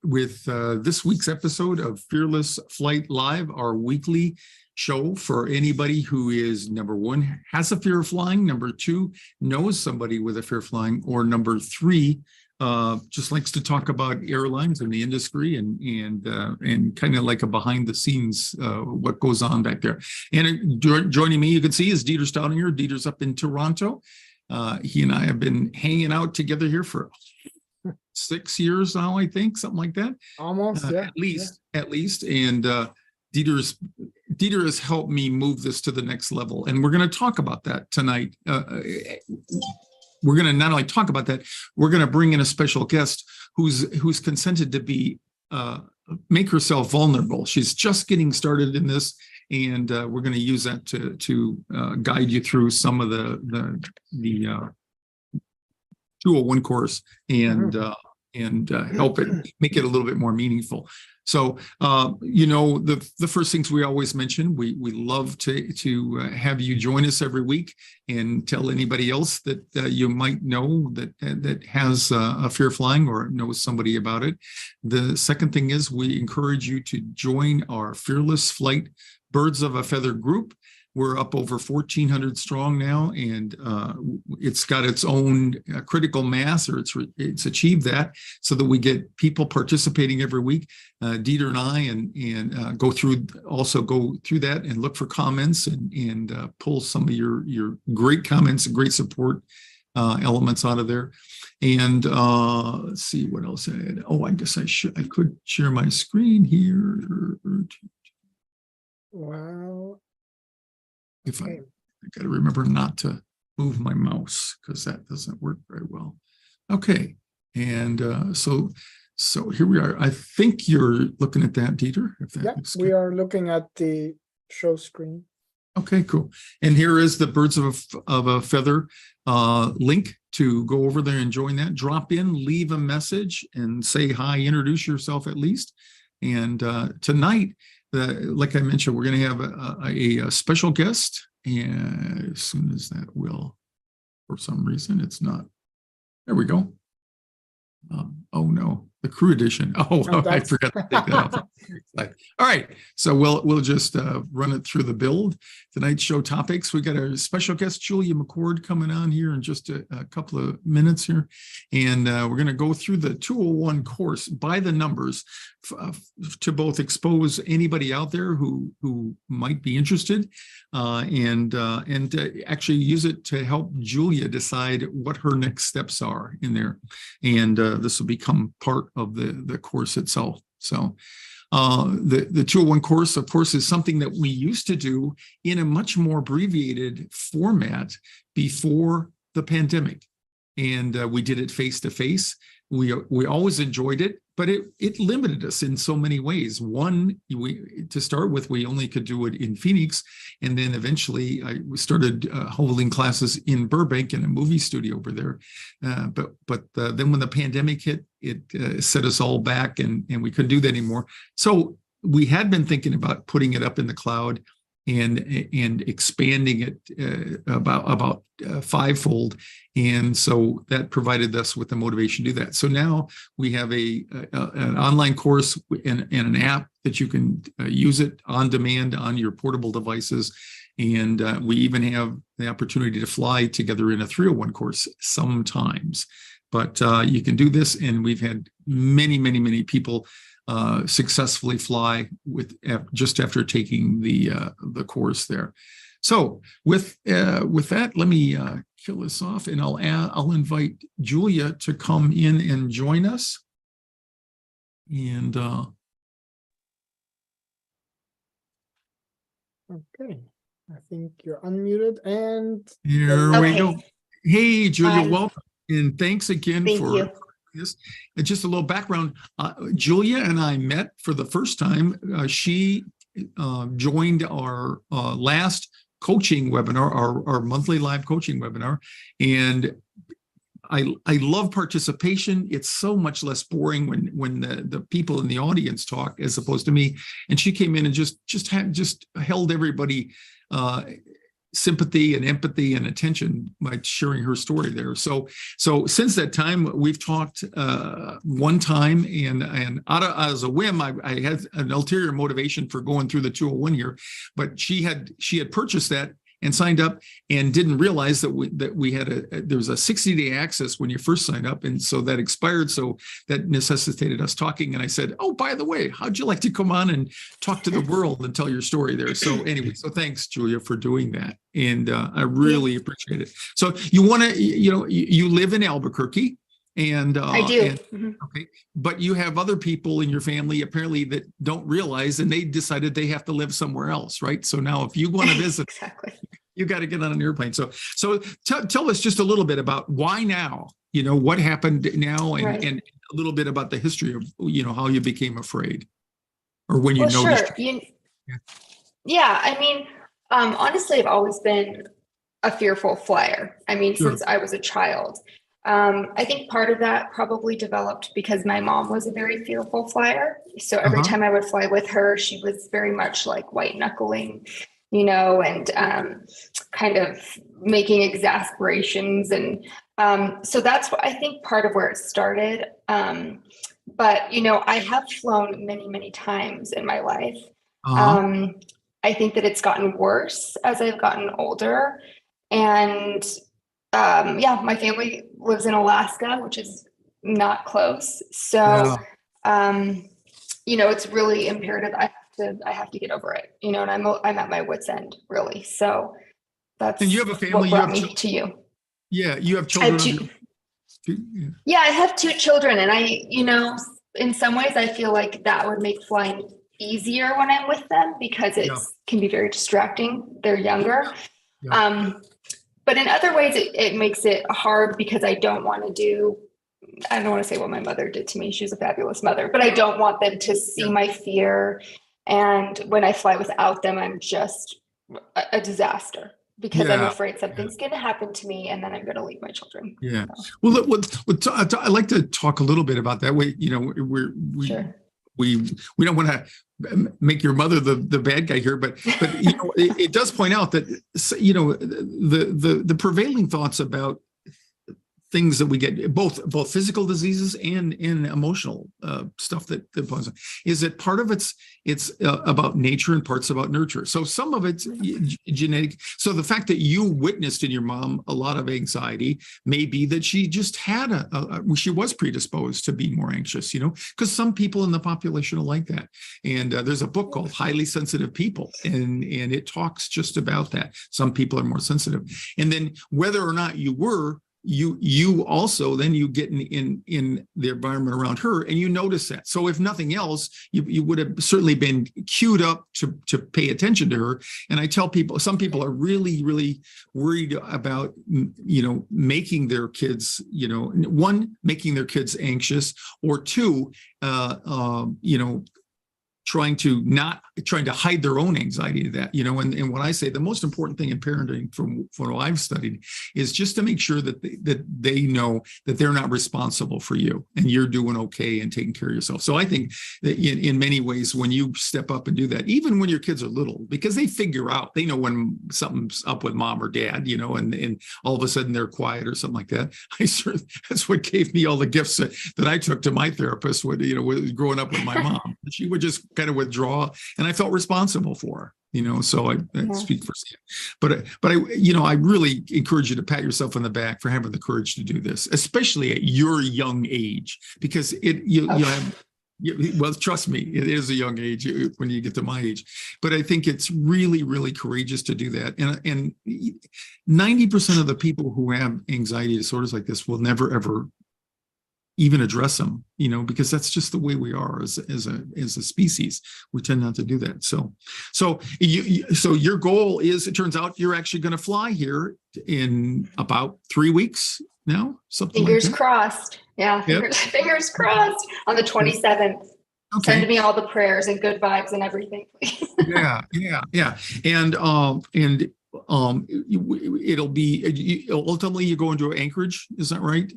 with this week's episode of Fearless Flight Live, our weekly show for anybody who is, number one, has a fear of flying, number two, knows somebody with a fear of flying, or number three, just likes to talk about airlines and the industry and kind of like a behind the scenes what goes on back there. And joining me, you can see, is Dieter Staudinger. Dieter's up in Toronto. He and I have been hanging out together here for 6 years now, I think, something like that. Almost, yeah. At least. And Dieter has helped me move this to the next level. And we're going to talk about that tonight. We're going to not only talk about that, we're going to bring in a special guest who's consented to be make herself vulnerable. She's just getting started in this, and we're going to use that to guide you through some of the 201 course and help it make it a little bit more meaningful. So, the first things we always mention, we love to have you join us every week and tell anybody else that you might know that has a fear of flying or knows somebody about it. The second thing is we encourage you to join our Fearless Flight Birds of a Feather group. We're up over 1,400 strong now, and it's got its own critical mass, or it's achieved that, so that we get people participating every week. Dieter and I go through that and look for comments and pull some of your great comments and great support elements out of there. And let's see what else I had. Oh, I guess I could share my screen here. Wow. If I got to remember not to move my mouse, because that doesn't work very well. Okay, and so here we are. I think you're looking at that, Dieter. We are looking at the show screen. Okay, cool. And here is the Birds of a Feather link to go over there and join that. Drop in, leave a message, and say hi. Introduce yourself at least. And tonight, like I mentioned, we're going to have a special guest, and as soon as that will, for some reason, it's not. There we go. Oh no, the crew edition. Oh, I forgot to take that off. All right, so we'll just run it through the build. Tonight's show topics. We got our special guest Julia McCord coming on here in just a couple of minutes here, and we're going to go through the 201 course by the numbers to both expose anybody out there who might be interested, and actually use it to help Julia decide what her next steps are in there, and this will become part of the course itself. So the 201 course, of course, is something that we used to do in a much more abbreviated format before the pandemic, and we did it face to face. We always enjoyed it, but it limited us in so many ways. One, to start with, we only could do it in Phoenix, and then eventually I started holding classes in Burbank in a movie studio over there. But then when the pandemic hit, it set us all back, and we couldn't do that anymore. So we had been thinking about putting it up in the cloud and expanding it about fivefold, and so that provided us with the motivation to do that. So now we have an online course and an app that you can use it on demand on your portable devices, and we even have the opportunity to fly together in a 301 course sometimes. But you can do this, and we've had many people successfully fly just after taking the course there. So with that, let me kill this off, and I'll invite Julia to come in and join us. And okay, I think you're unmuted, and here we go. Hey, Julia, welcome, and thanks again for this. And just a little background, Julia and I met for the first time. She joined our last coaching webinar, our monthly live coaching webinar, and I love participation. It's so much less boring when the people in the audience talk as opposed to me. And she came in and just held everybody sympathy and empathy and attention by sharing her story there. So since that time, we've talked one time, and as a whim, I had an ulterior motivation for going through the 201 here, but she had purchased that and signed up and didn't realize that we had there was a 60-day access when you first signed up. And so that expired. So that necessitated us talking. And I said, oh, by the way, how'd you like to come on and talk to the world and tell your story there? So anyway, so thanks, Julia, for doing that. And I really appreciate it. So you want to, you live in Albuquerque. And I do. Okay, but you have other people in your family apparently that don't realize, and they decided they have to live somewhere else, right? So now, if you want to visit, Exactly. you got to get on an airplane. So tell us just a little bit about why now. What happened now, and a little bit about the history of how you became afraid, or when you noticed. Sure. Yeah, I mean, honestly, I've always been a fearful flyer. I mean, since I was a child. I think part of that probably developed because my mom was a very fearful flyer. So every time I would fly with her, she was very much like white knuckling, and kind of making exasperations. And so that's what I think part of where it started. But, I have flown many, many times in my life. I think that it's gotten worse as I've gotten older. And my family lives in Alaska, which is not close. So, it's really imperative. I have to get over it, and I'm at my wit's end, really. So that's and you have a family. What brought me to you. Yeah, you have children. I have two children, and in some ways, I feel like that would make flying easier when I'm with them because it can be very distracting. They're younger. But in other ways, it makes it hard because I don't want to say what my mother did to me. She was a fabulous mother, but I don't want them to see my fear. And when I fly without them, I'm just a disaster because I'm afraid something's going to happen to me and then I'm going to leave my children. Yeah. So. Well, I'd like to talk a little bit about that. We don't want to make your mother the bad guy here, but it does point out that the prevailing thoughts about things that we get, both physical diseases and emotional stuff that is that part of it's about nature and parts about nurture. So some of it's genetic. So the fact that you witnessed in your mom a lot of anxiety may be that she just had she was predisposed to be more anxious, because some people in the population are like that. And there's a book called Highly Sensitive People, and it talks just about that. Some people are more sensitive. And then whether or not you were, you also then you get in the environment around her and you notice that. So if nothing else, you would have certainly been queued up to pay attention to her. And I tell people, some people are really, really worried about, making their kids, making their kids anxious, or two, trying to hide their own anxiety to that, and what I say, the most important thing in parenting from what I've studied is just to make sure that they know that they're not responsible for you and you're doing okay and taking care of yourself. So I think that in many ways, when you step up and do that, even when your kids are little, because they figure out, they know when something's up with mom or dad, and all of a sudden they're quiet or something like that. That's what gave me all the gifts that I took to my therapist when, growing up with my mom. She would just kind of withdraw, and I felt responsible for her, so I speak for Sam. But I really encourage you to pat yourself on the back for having the courage to do this, especially at your young age, because well, trust me, it is a young age when you get to my age, but I think it's really, really courageous to do that. And 90% of the people who have anxiety disorders like this will never, ever even address them, because that's just the way we are as a species. We tend not to do that. So your goal is, it turns out you're actually going to fly here in about 3 weeks now, something fingers like that. Crossed. Yeah. Fingers crossed on the 27th. Okay. Send me all the prayers and good vibes and everything, please. Yeah. And it'll be ultimately you're going to Anchorage, is that right?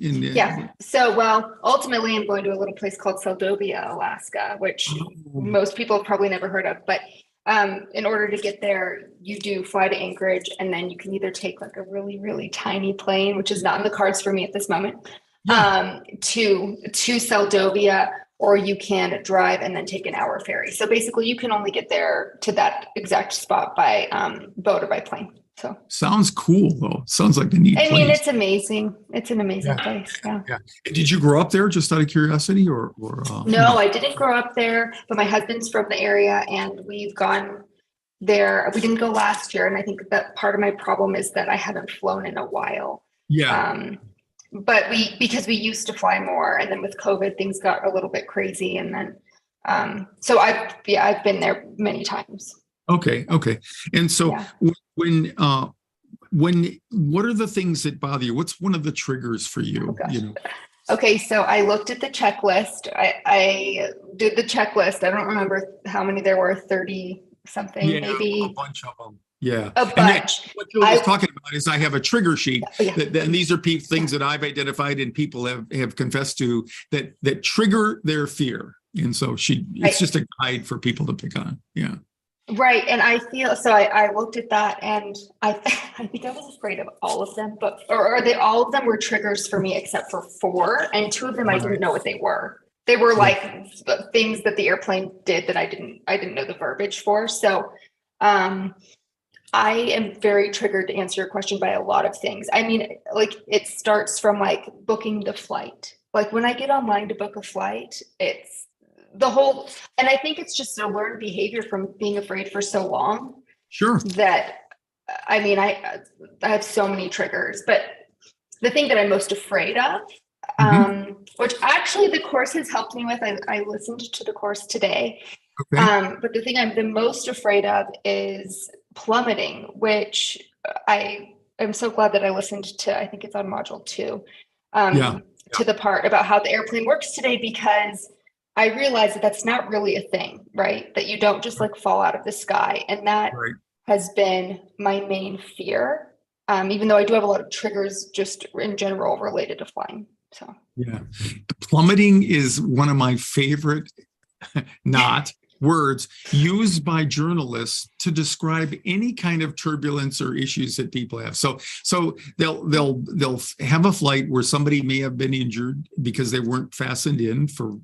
So ultimately I'm going to a little place called Staudinger, Alaska, which most people have probably never heard of, but in order to get there, you do fly to Anchorage, and then you can either take like a really, really tiny plane, which is not in the cards for me at this moment, to Seldovia, or you can drive and then take an hour ferry. So basically you can only get there to that exact spot by boat or by plane. So sounds cool though. Sounds like a neat place. I mean, it's amazing. It's an amazing place. Yeah. Did you grow up there just out of curiosity or No, I didn't grow up there, but my husband's from the area and we've gone there. We didn't go last year. And I think that part of my problem is that I haven't flown in a while. Yeah. But because we used to fly more, and then with COVID, things got a little bit crazy. And then, so I've been there many times. Okay. And so when, what are the things that bother you? What's one of the triggers for you? Oh, okay. So I looked at the checklist. I did the checklist. I don't remember how many there were, 30 something, maybe. A bunch of them. Yeah. A bunch. What Jill was talking about is I have a trigger sheet and these are things that I've identified and people have confessed to that trigger their fear. And so it's just a guide for people to pick on. Yeah. Right. And I feel, so I looked at that and I think I was afraid of all of them, all of them were triggers for me except for 4. And 2 of them, I didn't know what they were. They were like things that the airplane did that I didn't know the verbiage for. So, I am very triggered to answer your question by a lot of things. I mean, like it starts from like booking the flight. Like when I get online to book a flight, it's the whole, and I think it's just a learned behavior from being afraid for so long. Sure. That, I mean, I have so many triggers, but the thing that I'm most afraid of, which actually the course has helped me with, I listened to the course today. Okay. But the thing I'm the most afraid of is plummeting, which I am so glad that I listened to, I think it's on module 2, to the part about how the airplane works today, because I realized that that's not really a thing, right? That you don't just like fall out of the sky. And that has been my main fear, even though I do have a lot of triggers just in general related to flying. So plummeting is one of my favorite words used by journalists to describe any kind of turbulence or issues that people have. So they'll have a flight where somebody may have been injured because they weren't fastened in for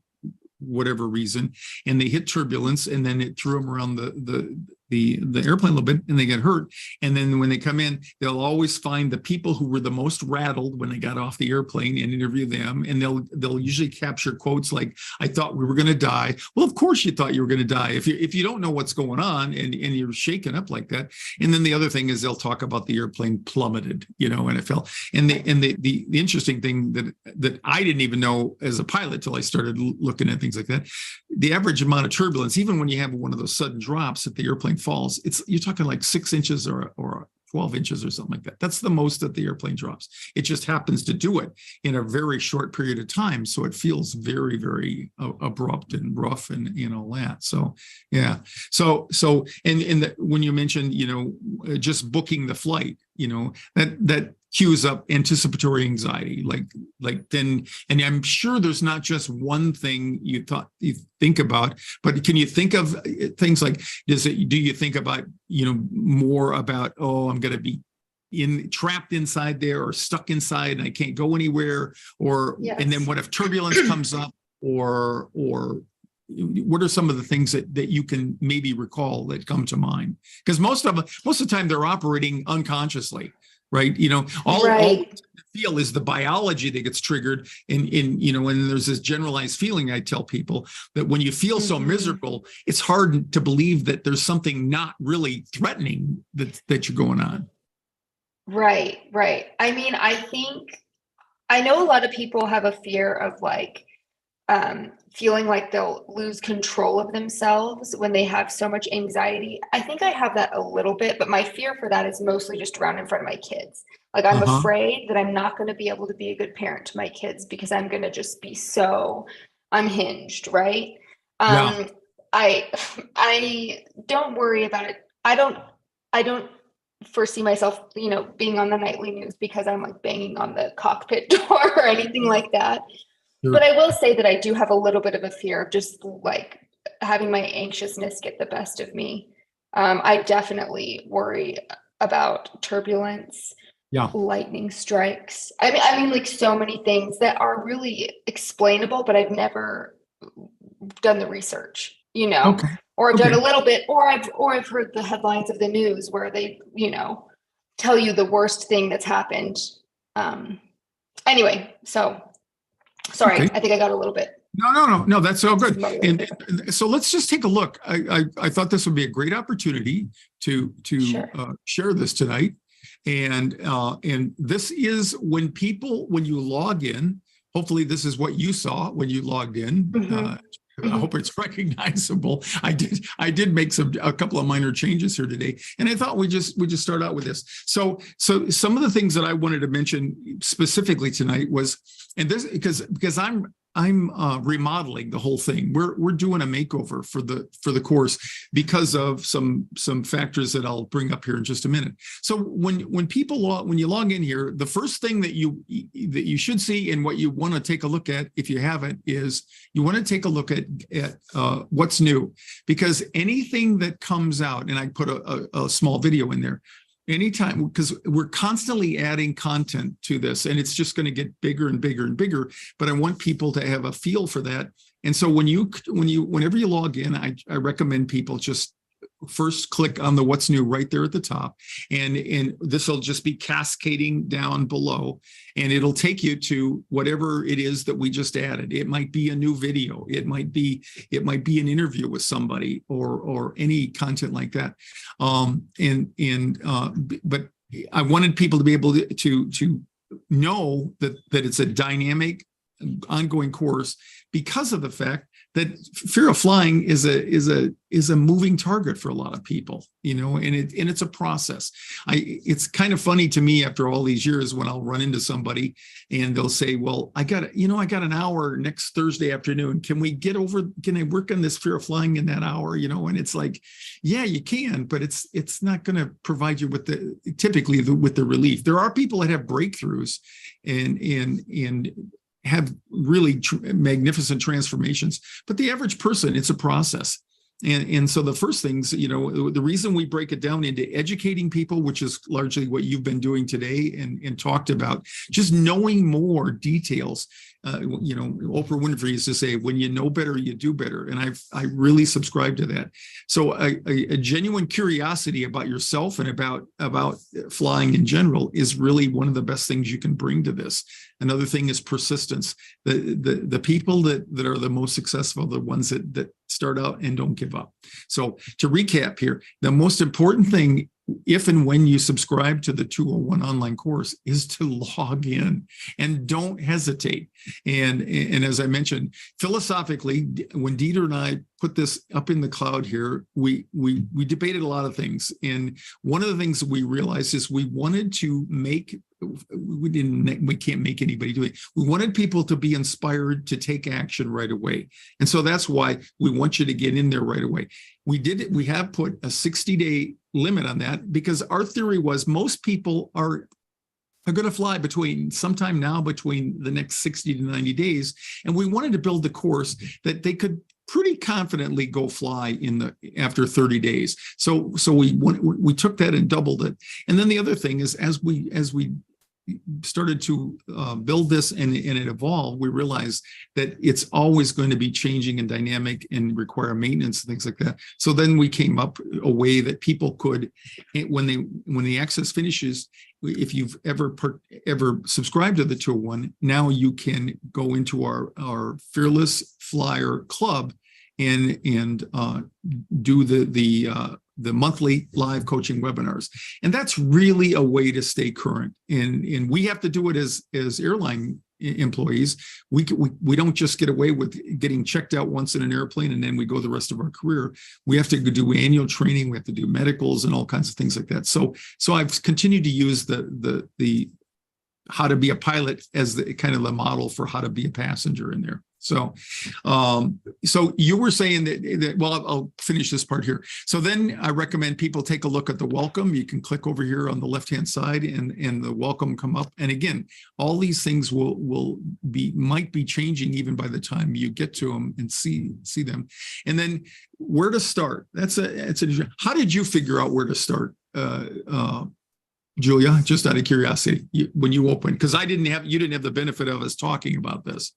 whatever reason, and they hit turbulence, and then it threw them around the airplane a little bit, and they get hurt. And then when they come in, they'll always find the people who were the most rattled when they got off the airplane and interview them. And they'll usually capture quotes like, "I thought we were going to die." Well, of course you thought you were going to die if you don't know what's going on and you're shaken up like that. And then the other thing is they'll talk about the airplane plummeted, and it fell. And the interesting thing that I didn't even know as a pilot till I started looking at things like that, the average amount of turbulence, even when you have one of those sudden drops that the airplane falls, you're talking like 6 inches or 12 inches or something like that. That's the most that the airplane drops. It just happens to do it in a very short period of time. So it feels very, very abrupt and rough and all that. So, yeah. So, when you mentioned, just booking the flight, that cues up anticipatory anxiety, like then, and I'm sure there's not just one thing you think about, but can you think of things like, do you think about, more about, oh, I'm going to be trapped inside there or stuck inside and I can't go anywhere, or, and then what if turbulence comes up, or what are some of the things that you can maybe recall that come to mind? Because most of the time they're operating unconsciously. Right. All you feel is the biology that gets triggered. And there's this generalized feeling I tell people that when you feel so miserable, it's hard to believe that there's something not really threatening that you're going on. Right. I mean, I know a lot of people have a fear of like, feeling like they'll lose control of themselves when they have so much anxiety. I think I have that a little bit, but my fear for that is mostly just around in front of my kids. Like I'm afraid that I'm not going to be able to be a good parent to my kids because I'm going to just be so unhinged, right? I don't worry about it. I don't foresee myself, being on the nightly news because I'm like banging on the cockpit door or anything like that. Sure. But I will say that I do have a little bit of a fear of just like having my anxiousness get the best of me. I definitely worry about turbulence, Yeah. lightning strikes. I mean, like so many things that are really explainable, but I've never done the research, Okay. or I've done Okay. a little bit, or I've heard the headlines of the news where they, tell you the worst thing that's happened. Anyway, so sorry, Okay. I think I got a little bit. No, that's all good. And so let's just take a look. I thought this would be a great opportunity to Sure. share this tonight. And this is when you log in, hopefully this is what you saw when you logged in. Mm-hmm. I hope it's recognizable. I did make a couple of minor changes here today, and I thought we just start out with this. So some of the things that I wanted to mention specifically tonight was, and this because I'm remodeling the whole thing. We're doing a makeover for the course because of some factors that I'll bring up here in just a minute. So when you log in here, the first thing that you should see and what you want to take a look at, if you haven't, is you want to take a look at what's new, because anything that comes out, and I put a small video in there. Anytime, because we're constantly adding content to this, and it's just going to get bigger and bigger and bigger. But I want people to have a feel for that. And so whenever you log in, I recommend people just first click on the what's new right there at the top, and this will just be cascading down below, and it'll take you to whatever it is that we just added. It might be a new video, it might be an interview with somebody, or any content like that. But I wanted people to be able to know that it's a dynamic, ongoing course, because of the fact that fear of flying is a moving target for a lot of people, and it's a process. It's kind of funny to me after all these years when I'll run into somebody and they'll say, well, I got an hour next Thursday afternoon. Can I work on this fear of flying in that hour? And it's like, yeah, you can, but it's not going to provide you with the relief. There are people that have breakthroughs and have really magnificent transformations, but the average person, it's a process. And so the first things, the reason we break it down into educating people, which is largely what you've been doing today and talked about, just knowing more details. Oprah Winfrey used to say, when you know better, you do better. And I really subscribe to that. So a genuine curiosity about yourself and about flying in general is really one of the best things you can bring to this. Another thing is persistence. The people that are the most successful, the ones that start out and don't give up. So to recap here, the most important thing, if and when you subscribe to the 201 online course, is to log in and don't hesitate. And as I mentioned, philosophically, when Dieter and I put this up in the cloud here, we debated a lot of things. And one of the things that we realized is we wanted to we can't make anybody do it. We wanted people to be inspired to take action right away. And so that's why we want you to get in there right away. We have put a 60-day limit on that, because our theory was most people are going to fly sometime now between the next 60 to 90 days. And we wanted to build the course that they could pretty confidently go fly after 30 days. So we took that and doubled it. And then the other thing is, as we started to build this and it evolved, we realized that it's always going to be changing and dynamic and require maintenance and things like that. So then we came up a way that people could, when the access finishes, if you've ever subscribed to the 201, now you can go into our Fearless Flyer Club and do the monthly live coaching webinars. And that's really a way to stay current. And we have to do it as airline employees. We don't just get away with getting checked out once in an airplane and then we go the rest of our career. We have to do annual training. We have to do medicals and all kinds of things like that. So I've continued to use the how to be a pilot as the kind of the model for how to be a passenger in there. So, so you were saying that, well, I'll finish this part here. So then I recommend people take a look at the welcome. You can click over here on the left-hand side and the welcome come up. And again, all these things might be changing even by the time you get to them and see them. And then where to start. How did you figure out where to start? Julia, just out of curiosity, when you opened, because you didn't have the benefit of us talking about this.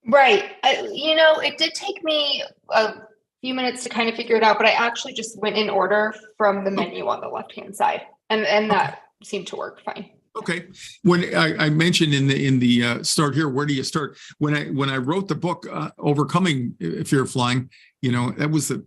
Right. It did take me a few minutes to kind of figure it out, but I actually just went in order from the menu on the left-hand side, and that seemed to work fine. Okay. When I mentioned in the start here, where do you start? When I wrote the book, Overcoming Fear of Flying, that was the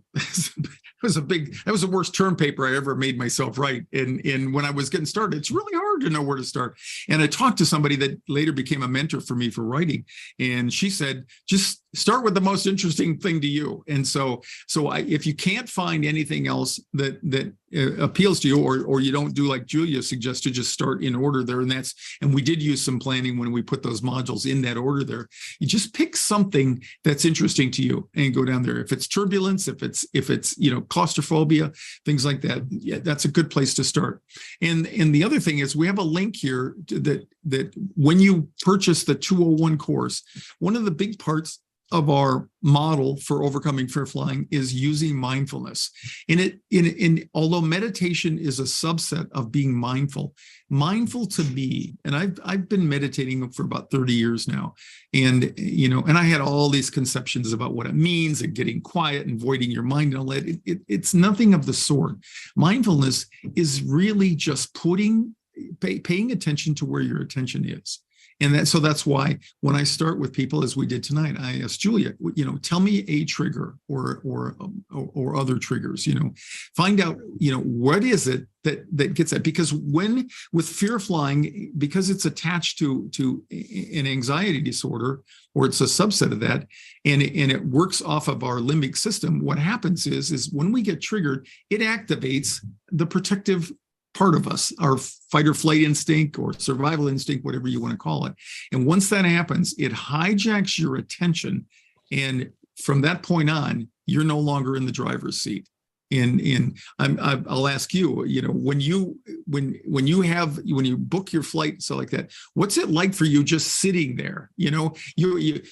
worst term paper I ever made myself write. And when I was getting started, it's really hard to know where to start. And I talked to somebody that later became a mentor for me for writing. And she said, just start with the most interesting thing to you. And so if you can't find anything else that appeals to you, or you don't do like Julia suggests, to just start in order there. And we did use some planning when we put those modules in that order there. You just pick something that's interesting to you and go down there. If it's turbulence, if it's claustrophobia, things like that, yeah, that's a good place to start. And the other thing is we have a link here that when you purchase the 201 course, one of the big parts of our model for overcoming fear flying is using mindfulness. Although meditation is a subset of being mindful to me, and I've been meditating for about 30 years now, and I had all these conceptions about what it means and getting quiet and voiding your mind and all that. It's nothing of the sort. Mindfulness is really just paying attention to where your attention is. And so that's why when I start with people, as we did tonight, I asked Julia, tell me a trigger or other triggers, find out, what is it that gets that? Because with fear flying, because it's attached to an anxiety disorder, or it's a subset of that, and it works off of our limbic system, what happens is when we get triggered, it activates the protective part of us, our fight or flight instinct or survival instinct, whatever you want to call it. And once that happens, it hijacks your attention. And from that point on, you're no longer in the driver's seat. I'll ask you, when you book your flight, so like that, what's it like for you just sitting there? You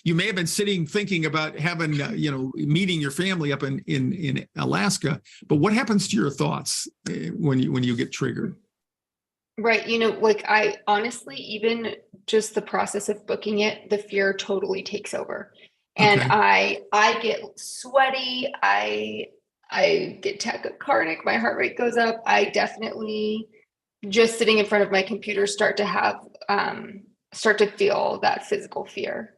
may have been sitting thinking about having, meeting your family up in Alaska, but what happens to your thoughts when you get triggered? Right. I honestly, even just the process of booking it, the fear totally takes over. And okay. I get sweaty. I get tachycardic, my heart rate goes up. I definitely, just sitting in front of my computer, start to feel that physical fear.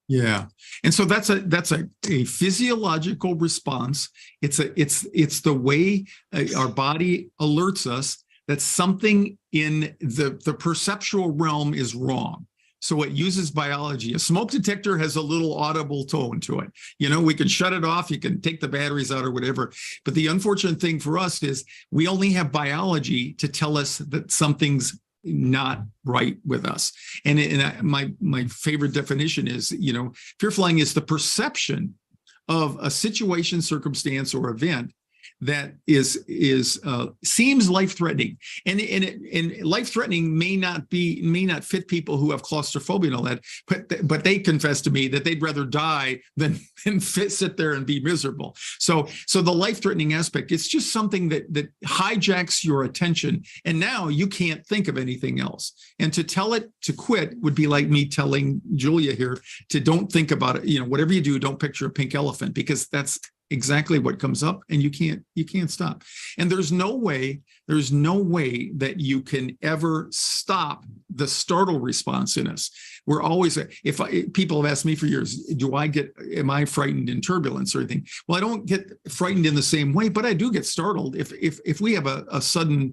Yeah. And so that's a physiological response. It's the way our body alerts us that something in the perceptual realm is wrong. So it uses biology. A smoke detector has a little audible tone to it. We can shut it off. You can take the batteries out or whatever. But the unfortunate thing for us is we only have biology to tell us that something's not right with us. And my favorite definition is, fear flying is the perception of a situation, circumstance, or event that seems life-threatening, and life-threatening may not fit people who have claustrophobia and all that, but they confess to me that they'd rather die than sit there and be miserable. So the life-threatening aspect, it's just something that hijacks your attention, and now you can't think of anything else. And to tell it to quit would be like me telling Julia here to don't think about it. Whatever you do, don't picture a pink elephant, because that's exactly what comes up, and you can't stop. And there's no way that you can ever stop the startle response in us. We're always, people have asked me for years, am I frightened in turbulence or anything? Well, I don't get frightened in the same way, but I do get startled. If we have a sudden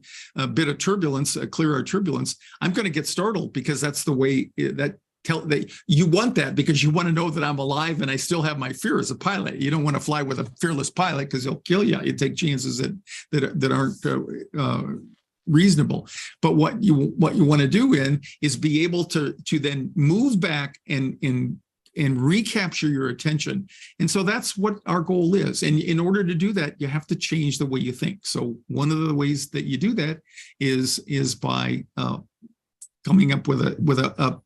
bit of turbulence, a clear air turbulence, I'm going to get startled, because that's the way that you want that, because you want to know that I'm alive and I still have my fear as a pilot. You don't want to fly with a fearless pilot, because he'll kill you. You take chances that aren't reasonable. But what you want to do is be able to then move back and and recapture your attention. And so that's what our goal is. And in order to do that, you have to change the way you think. So one of the ways that you do that is by coming up with a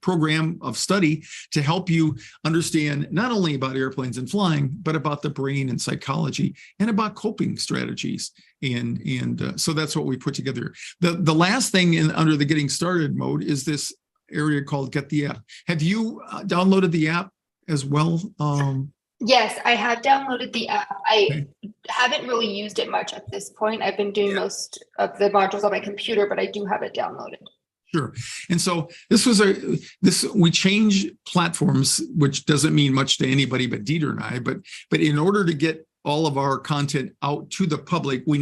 program of study to help you understand not only about airplanes and flying, but about the brain and psychology and about coping strategies. And so that's what we put together. The last thing under the getting started mode is this area called Get the App. Have you downloaded the app as well? Yes, I have downloaded the app. I haven't really used it much at this point. I've been doing most of the modules on my computer, but I do have it downloaded. Sure. And so we change platforms, which doesn't mean much to anybody but Dieter and I, but in order to get all of our content out to the public, we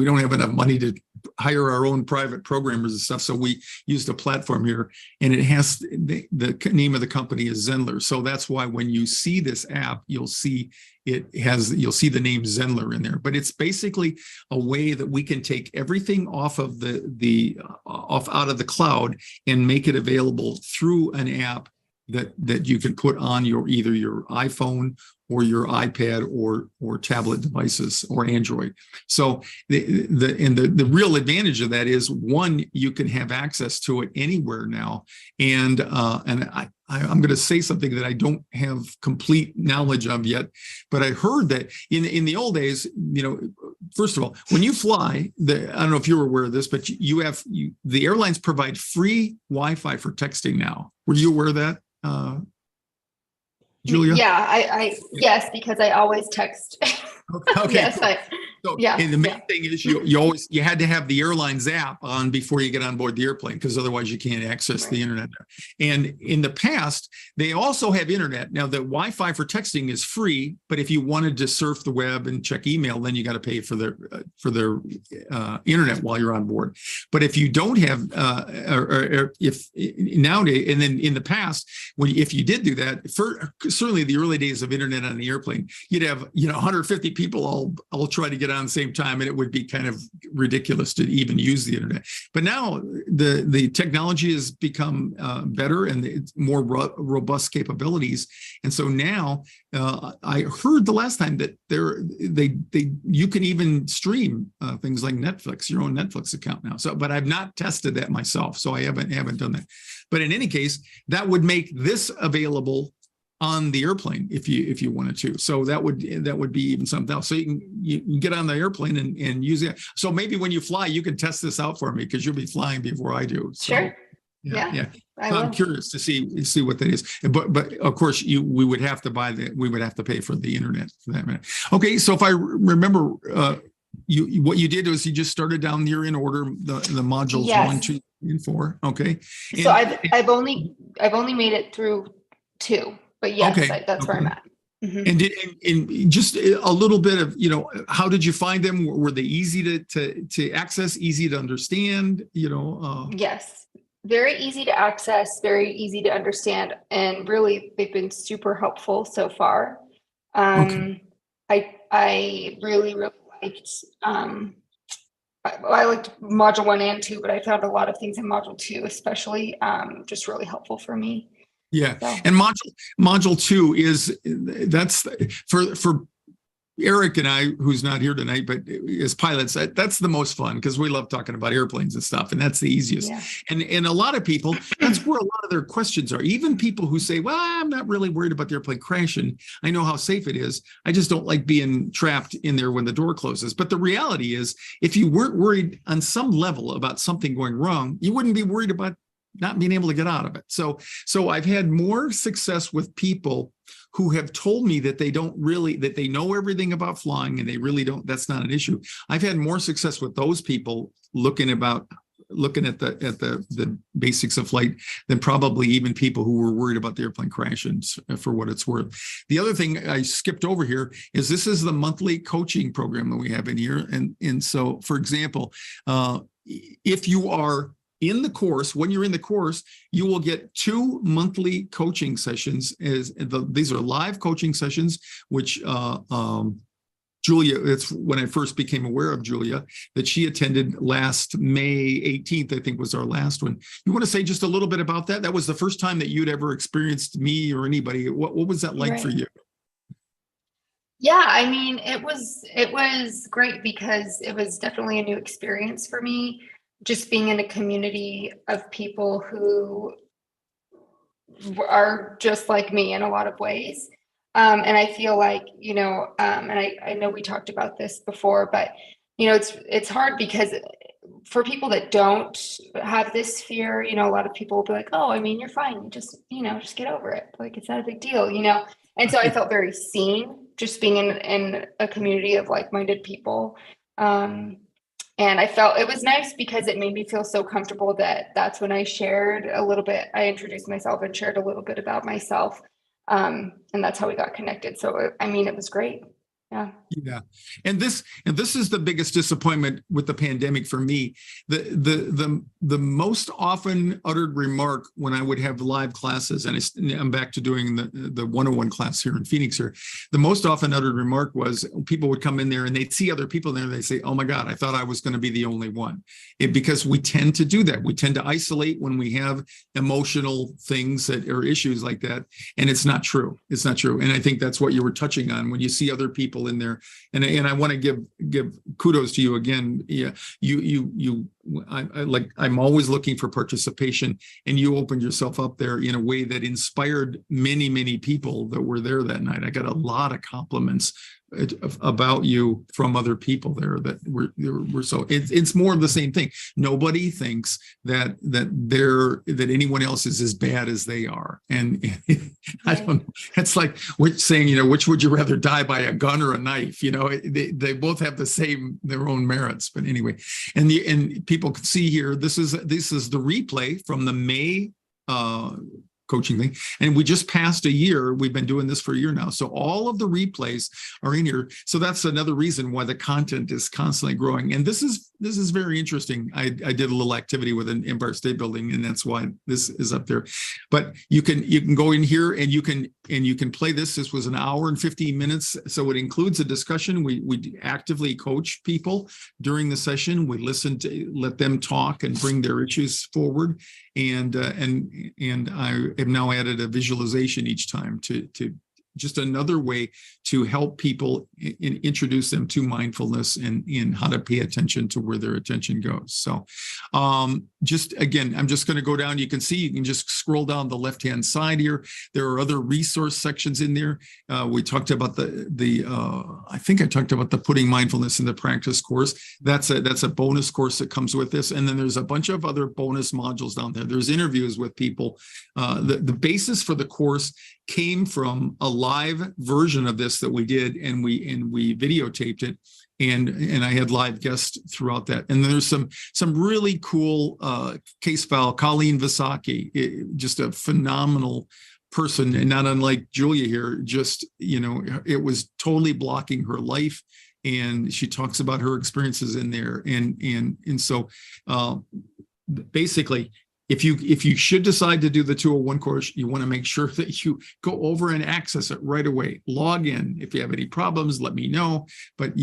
don't have enough money to hire our own private programmers and stuff. So we used a platform here, and it has the name of the company is Zenler. So that's why when you see this app, you'll see the name Zenler in there. But it's basically a way that we can take everything off of out of the cloud and make it available through an app that you can put on either your iPhone or your iPad or tablet devices or Android. So the real advantage of that is, one, you can have access to it anywhere now. And I'm going to say something that I don't have complete knowledge of yet, but I heard that in the old days, first of all, when you fly, I don't know if you were aware of this, but the airlines provide free Wi-Fi for texting now. Were you aware of that? Julia? Yeah, yes, because I always text. Okay. Yes, So, and the main thing is you had to have the airline's app on before you get on board the airplane, because otherwise you can't access the internet there. And in the past, they also have internet. Now, the Wi-Fi for texting is free, but if you wanted to surf the web and check email, then you got to pay for their internet while you're on board. But if you don't have, or if nowadays, and then in the past, if you did do that, certainly the early days of internet on the airplane, you'd have 150 people all try to get on the same time, and it would be kind of ridiculous to even use the internet. But now the technology has become better, and it's more robust capabilities. And so now I heard the last time that you can even stream things like Netflix, your own Netflix account now. So, but I've not tested that myself, so I haven't done that. But in any case, that would make this available on the airplane if you wanted to. So that would be even something else. So you can get on the airplane and use it. So maybe when you fly, you can test this out for me, because you'll be flying before I do. So, sure. Yeah. So I'm curious to see what that is. But of course we would have to pay for the internet for that minute. Okay. So if I remember, what you did was you just started down here in order the modules 1, 2, and 4. Okay. So I've only made it through 2. But yes, okay. That's where I'm at. Mm-hmm. And just a little bit of, how did you find them? Were they easy to access, easy to understand? Yes, very easy to access, very easy to understand, and really they've been super helpful so far. I really liked. I liked module 1 and 2, but I found a lot of things in module 2, especially, just really helpful for me. Yeah. And module 2 that's for Eric and I, who's not here tonight, but as pilots, that's the most fun, because we love talking about airplanes and stuff, and that's the easiest. Yeah. And a lot of people, that's where a lot of their questions are. Even people who say, well, I'm not really worried about the airplane crashing. I know how safe it is. I just don't like being trapped in there when the door closes. But the reality is, if you weren't worried on some level about something going wrong, you wouldn't be worried about not being able to get out of it. So I've had more success with people who have told me that they know everything about flying, and they really don't, that's not an issue. I've had more success with those people looking at the basics of flight than probably even people who were worried about the airplane crashing, for what it's worth. The other thing I skipped over here is this is the monthly coaching program that we have in here. And so, for example, if you are in the course, when you're in the course, you will get 2 monthly coaching sessions. These are live coaching sessions, which Julia, it's when I first became aware of Julia, that she attended last May 18th, I think was our last one. You want to say just a little bit about that? That was the first time that you'd ever experienced me or anybody. What was that like for you? Yeah, I mean, it was great because it was definitely a new experience for me, just being in a community of people who are just like me in a lot of ways. And I feel like, and I know we talked about this before, but it's hard because for people that don't have this fear, a lot of people will be like, oh, I mean, you're fine. You just get over it. Like, it's not a big deal, And so I felt very seen just being in a community of like-minded people. And I felt it was nice because it made me feel so comfortable that that's when I shared a little bit. I introduced myself and shared a little bit about myself. And that's how we got connected. So, I mean, it was great. Yeah. Yeah. And this is the biggest disappointment with the pandemic for me. The most often uttered remark when I would have live classes, and I'm back to doing the 101 class here in Phoenix here, the most often uttered remark was people would come in there and they'd see other people there and they say, oh my God, I thought I was going to be the only one. Because we tend to do that. We tend to isolate when we have emotional things that are issues like that. And it's not true. It's not true. And I think that's what you were touching on when you see other people in there. And I want to give kudos to you again. Yeah, I'm always looking for participation, and you opened yourself up there in a way that inspired many, many people that were there that night. I got a lot of compliments about you from other people there that were so it's more of the same thing. Nobody thinks that anyone else is as bad as they are, and I don't know. It's like saying, which would you rather die by, a gun or a knife? They both have their own merits. But anyway, and people can see here, this is the replay from the May coaching thing, and we just passed a year. We've been doing this for a year now, so all of the replays are in here. So that's another reason why the content is constantly growing. And this is very interesting. I did a little activity with an Empire State Building, and that's why this is up there. But you can go in here and you can play this. This was an hour and 15 minutes, so it includes a discussion. We actively coach people during the session. We listen to let them talk and bring their issues forward. And I have now added a visualization each time to just another way to help people introduce them to mindfulness and how to pay attention to where their attention goes. So just again, I'm just going to go down. You can see, you can just scroll down the left-hand side here. There are other resource sections in there. We talked about I think I talked about the Putting Mindfulness into Practice course. That's a bonus course that comes with this. And then there's a bunch of other bonus modules down there. There's interviews with people. The basis for the course came from a live version of this that we did, and we videotaped it, and I had live guests throughout that. And there's some really cool case file. Colleen Visaki, just a phenomenal person, and not unlike Julia here. Just it was totally blocking her life, and she talks about her experiences in there, and so basically, if you should decide to do the 201 course, you want to make sure that you go over and access it right away. Log in. If you have any problems, let me know. But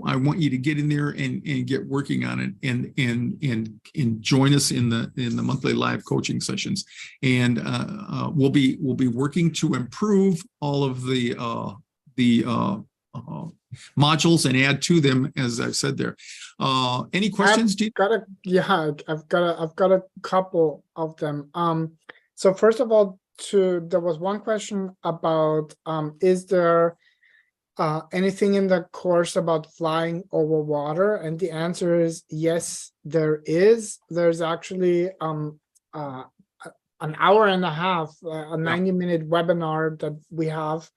I want you to get in there and get working on it, and join us in the monthly live coaching sessions. And we'll be working to improve all of the modules and add to them, as I've said there. Any questions? I've got a couple of them. So first of all, there was one question about is there anything in the course about flying over water? And the answer is yes, there is. There's actually an hour and a half, a 90-minute webinar that we have.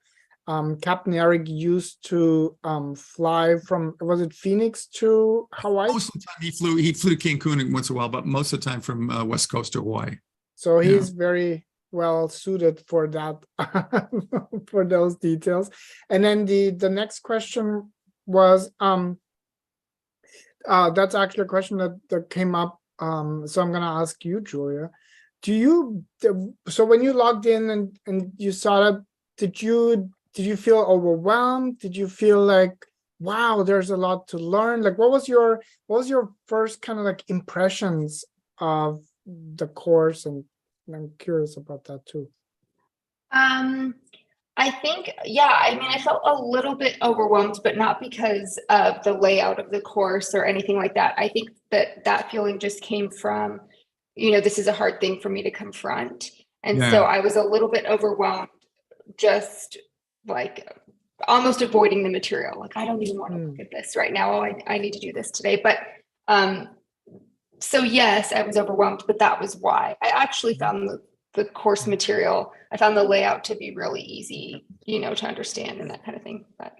Captain Eric used to fly from, was it Phoenix to Hawaii? Most of the time he flew to Cancun once in a while, but most of the time from West Coast to Hawaii. So he's very well suited for that, for those details. And then the next question was, that's actually a question that came up. So I'm gonna ask you, Julia. So when you logged in and you saw that, did you feel overwhelmed? Did you feel like wow, there's a lot to learn. Like, what was your first kind of like impressions of the course? And I'm curious about that too. I think, yeah, I mean, I felt a little bit overwhelmed, but not because of the layout of the course or anything like that. I think that feeling just came from, this is a hard thing for me to confront. And so I was a little bit overwhelmed, just like almost avoiding the material. Like, I don't even want to look at this right now. Oh, I need to do this today. But so yes, I was overwhelmed, but that was why. I actually found the course material, I found the layout to be really easy, to understand and that kind of thing. But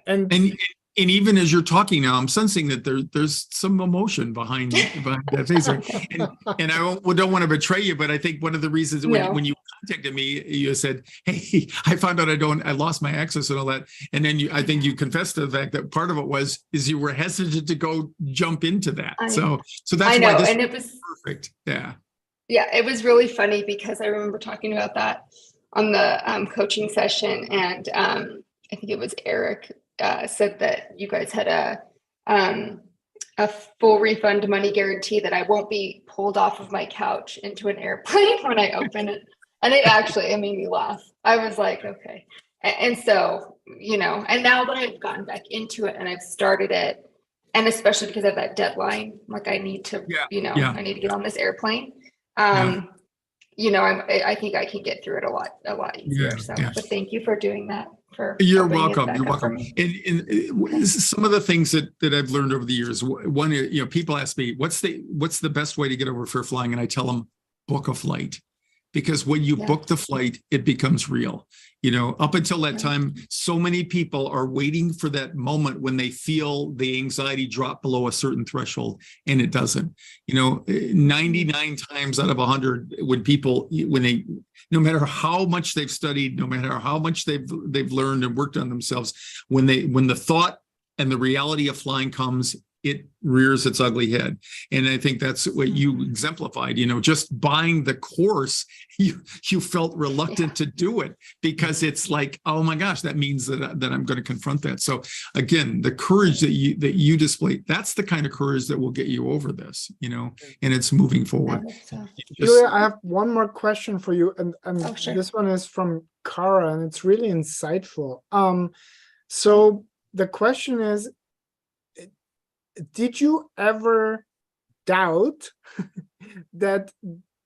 and even as you're talking now, I'm sensing that there's some emotion behind that face. And I don't want to betray you, but I think one of the reasons when you contacted me, you said, "Hey, I found out I lost my access and all that." And then I think you confessed to the fact that part of it is you were hesitant to go jump into that. So that's why this was perfect. Yeah. Yeah, it was really funny because I remember talking about that on the coaching session, and I think it was Eric said that you guys had a full refund money guarantee that I won't be pulled off of my couch into an airplane when I open it, and it made me laugh. I was like, okay, and so and now that I've gotten back into it and I've started it, and especially because of that deadline, like I need to, I need to get on this airplane. I think I can get through it a lot easier. But thank you for doing that. You're welcome. You're welcome. And some of the things that I've learned over the years, one, people ask me, what's the best way to get over fear flying? And I tell them, book a flight. Because when you book the flight, it becomes real. Up until that time, so many people are waiting for that moment when they feel the anxiety drop below a certain threshold, and it doesn't. 99 times out of 100, no matter how much they've studied, no matter how much they've learned and worked on themselves, when the thought and the reality of flying comes, it rears its ugly head. And I think that's what you exemplified, just buying the course, you felt reluctant to do it because it's like, oh my gosh, that means that I'm going to confront that. So again, the courage that you display, that's the kind of courage that will get you over this, and it's moving forward. Julia, I have one more question for you. And sure. This one is from Cara, and it's really insightful. So the question is, did you ever doubt that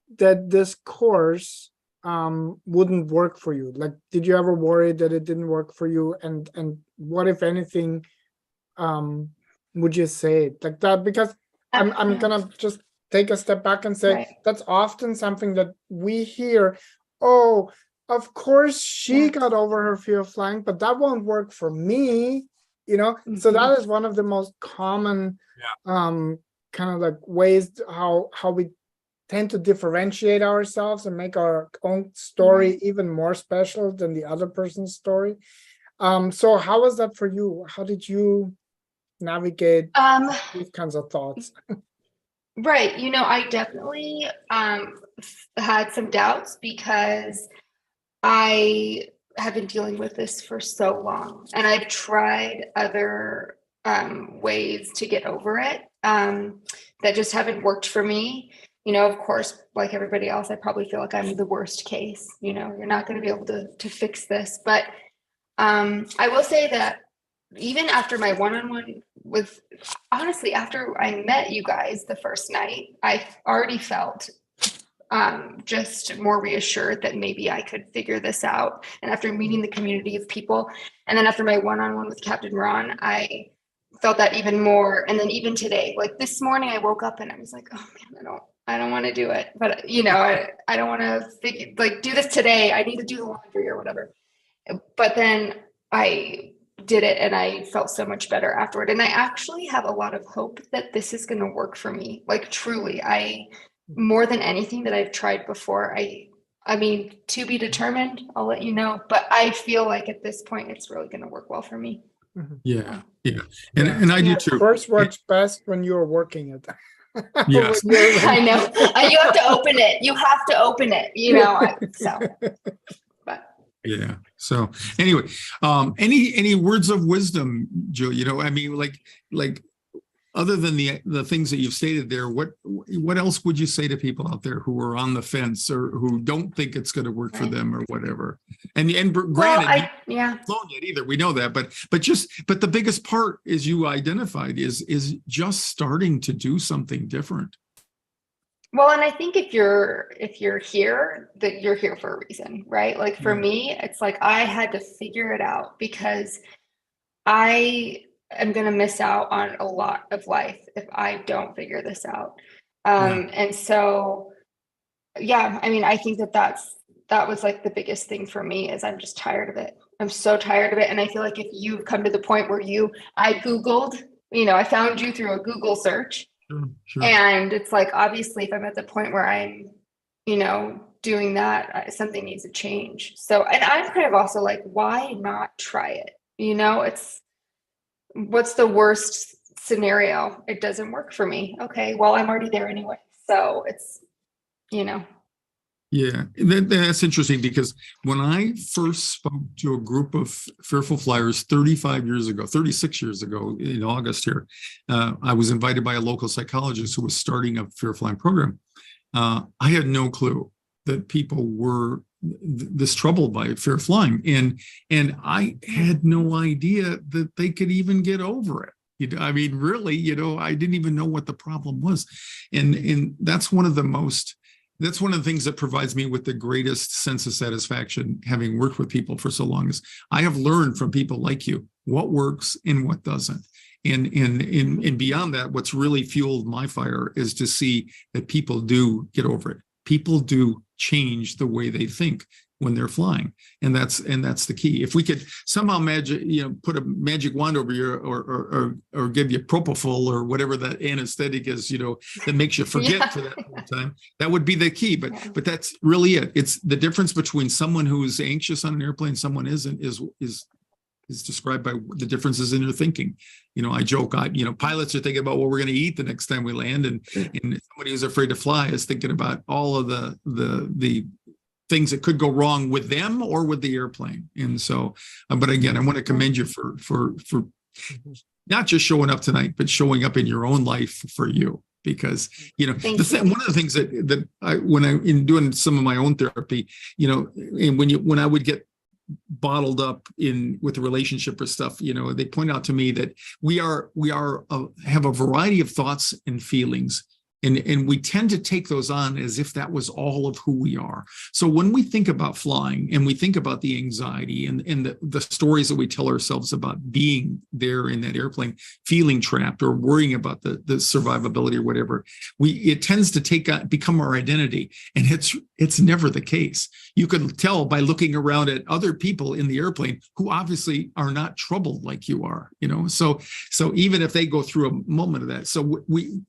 this course wouldn't work for you? Like, did you ever worry that it didn't work for you? And what, if anything, would you say like that? Because I'm gonna just take a step back and say that's often something that we hear. Oh, of course she got over her fear of flying, but that won't work for me. So that is one of the most common kind of like ways how we tend to differentiate ourselves and make our own story even more special than the other person's story. So how was that for you? How did you navigate these kinds of thoughts? Right. I definitely had some doubts because I have been dealing with this for so long, and I've tried other ways to get over it that just haven't worked for me. Of course, like everybody else, I probably feel like I'm the worst case. You're not going to be able to fix this. But I will say that even after my one-on-one honestly, after I met you guys the first night, I already felt just more reassured that maybe I could figure this out. And after meeting the community of people, and then after my one-on-one with Capt Ron, I felt that even more. And then even today, like this morning, I woke up and I was like, oh man, I don't want to do it. But I don't want to do this today. I need to do the laundry or whatever. But then I did it and I felt so much better afterward. And I actually have a lot of hope that this is going to work for me. Like truly, more than anything that I've tried before, I mean, to be determined, I'll let you know, but I feel like at this point, it's really going to work well for me. Yeah. And I do too. Of course, works best when you're working it. Yes. I know. You have to open it. You have to open it, so. But Yeah. So anyway, any words of wisdom, Jill? You know, I mean, like other than the things that you've stated there, what else would you say to people out there who are on the fence or who don't think it's going to work for them or whatever? And Well, granted, yeah. flown yet either. We know that, but the biggest part, as you identified, is just starting to do something different. Well, and I think if you're here, that you're here for a reason, right? Like for me, it's like I had to figure it out because I am going to miss out on a lot of life if I don't figure this out. And so, yeah, I mean, I think that was like the biggest thing for me is I'm just tired of it. I'm so tired of it. And I feel like if you've come to the point where I Googled, I found you through a Google search. Sure. And it's like, obviously, if I'm at the point where I'm, doing that, something needs to change. So, and I'm kind of also like, why not try it? What's the worst scenario? It doesn't work for me. Okay, well, I'm already there anyway. So it's, Yeah, that's interesting because when I first spoke to a group of fearful flyers 36 years ago in August here, I was invited by a local psychologist who was starting a fear flying program. I had no clue that people were this troubled by fear flying, and I had no idea that they could even get over it. I mean, really, I didn't even know what the problem was, and that's one of the things that provides me with the greatest sense of satisfaction, having worked with people for so long, is I have learned from people like you what works and what doesn't. And beyond that, what's really fueled my fire is to see that people do get over it. People do change the way they think when they're flying, and that's the key. If we could somehow put a magic wand over you or give you propofol or whatever that anesthetic is, that makes you forget for that whole time, that would be the key. But that's really it. It's the difference between someone who's anxious on an airplane, someone isn't, is described by the differences in their thinking. I joke, pilots are thinking about what we're going to eat the next time we land, and somebody who's afraid to fly is thinking about all of the things that could go wrong with them or with the airplane. And so, but again, I want to commend you for not just showing up tonight, but showing up in your own life for you. Because, one of the things that when I in doing some of my own therapy, and when I would get bottled up with the relationship or stuff, they point out to me that we have a variety of thoughts and feelings. And we tend to take those on as if that was all of who we are. So when we think about flying and we think about the anxiety and the stories that we tell ourselves about being there in that airplane, feeling trapped or worrying about the survivability or whatever, it tends to become our identity. And it's never the case. You can tell by looking around at other people in the airplane who obviously are not troubled like you are, So even if they go through a moment of that, so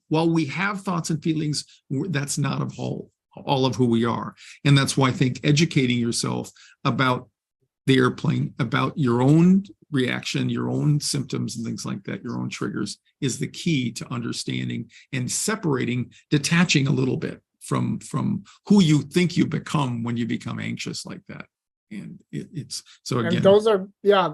while we have thoughts and feelings, that's not all of who we are. And that's why I think educating yourself about the airplane, about your own reaction, your own symptoms and things like that, your own triggers, is the key to understanding and detaching a little bit from who you think you become when you become anxious like that. And it's so again, and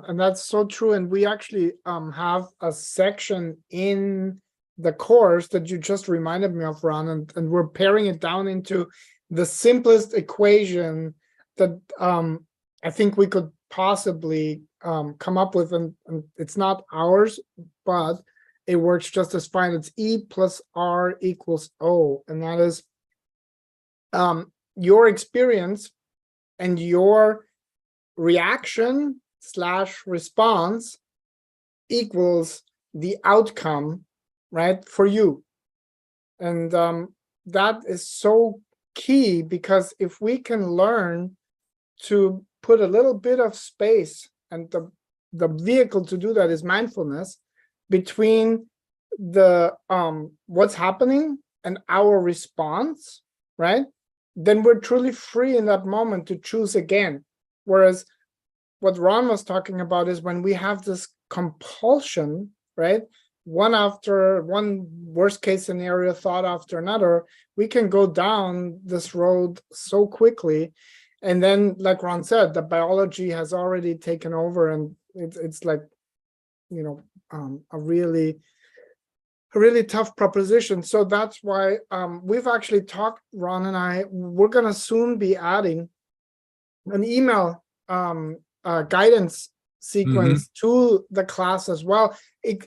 and that's so true. And we actually have a section in the course that you just reminded me of, Ron, and we're paring it down into the simplest equation that I think we could possibly come up with, and it's not ours, but it works just as fine. It's E plus R equals O, and that is your experience and your reaction / response equals the outcome, right, for you. And that is so key, because if we can learn to put a little bit of space, and the vehicle to do that is mindfulness, between the what's happening and our response, right, then we're truly free in that moment to choose again. Whereas what Ron was talking about is when we have this compulsion, right, one worst case scenario thought after another, we can go down this road so quickly. And then, like Ron said, the biology has already taken over, and it's like, you know, a really tough proposition. So that's why we've actually talked, Ron and I, we're gonna soon be adding an email guidance sequence to the class as well,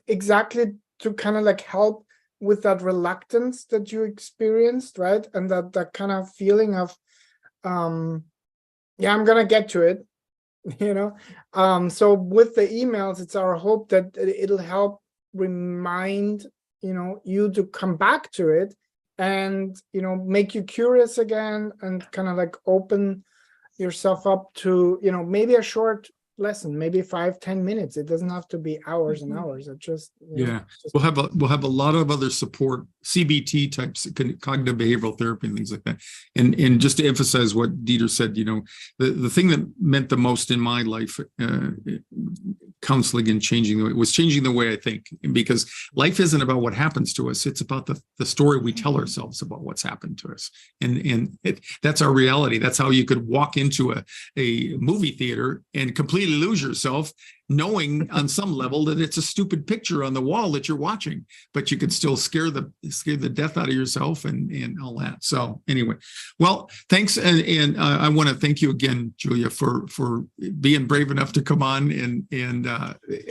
exactly to kind of like help with that reluctance that you experienced, right? And that kind of feeling of, yeah, I'm gonna get to it, you know. So with the emails, it's our hope that it'll help remind, you know, you to come back to it, and, you know, make you curious again, and kind of like open yourself up to, you know, maybe a short lesson, maybe 5-10 minutes. It doesn't have to be hours and hours. It just, you know, just we'll have a lot of other support, CBT types, cognitive behavioral therapy and things like that. And just to emphasize what Dieter said, you know, the thing that meant the most in my life, counseling and changing the way I think, because life isn't about what happens to us. It's about the story we tell ourselves about what's happened to us. And that's our reality. That's how you could walk into a movie theater and completely lose yourself, knowing on some level that it's a stupid picture on the wall that you're watching, but you could still scare the death out of yourself and all that. So anyway, well, thanks. And I want to thank you again, Julia, for being brave enough to come on, and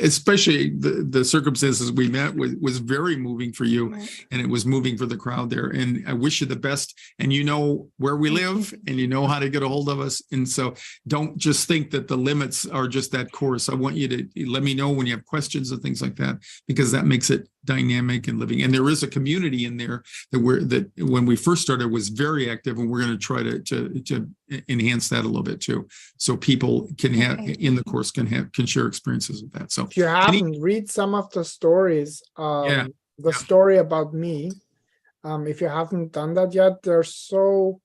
especially the circumstances we met was very moving for you, and it was moving for the crowd there. And I wish you the best, and you know where we live, and you know how to get a hold of us. And so don't just think that the limits are just that course. I want you to let me know when you have questions and things like that, because that makes it dynamic and living. And there is a community in there that when we first started was very active, and we're going to try to enhance that a little bit too, so people can have in the course can share experiences with that. So if you haven't, read some of the stories, story about me. If you haven't done that yet, they're so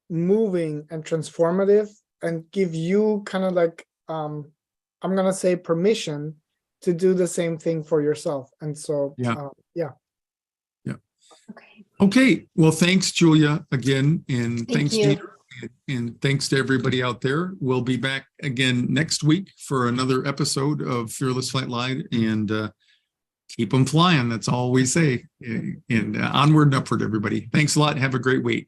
moving and transformative, and give you kind of like, I'm going to say, permission to do the same thing for yourself. And so, Okay. Well, thanks, Julia, again. And thanks, you. Dieter. And thanks to everybody out there. We'll be back again next week for another episode of Fearless Flight Live, and keep them flying. That's all we say. And onward and upward, everybody. Thanks a lot. Have a great week.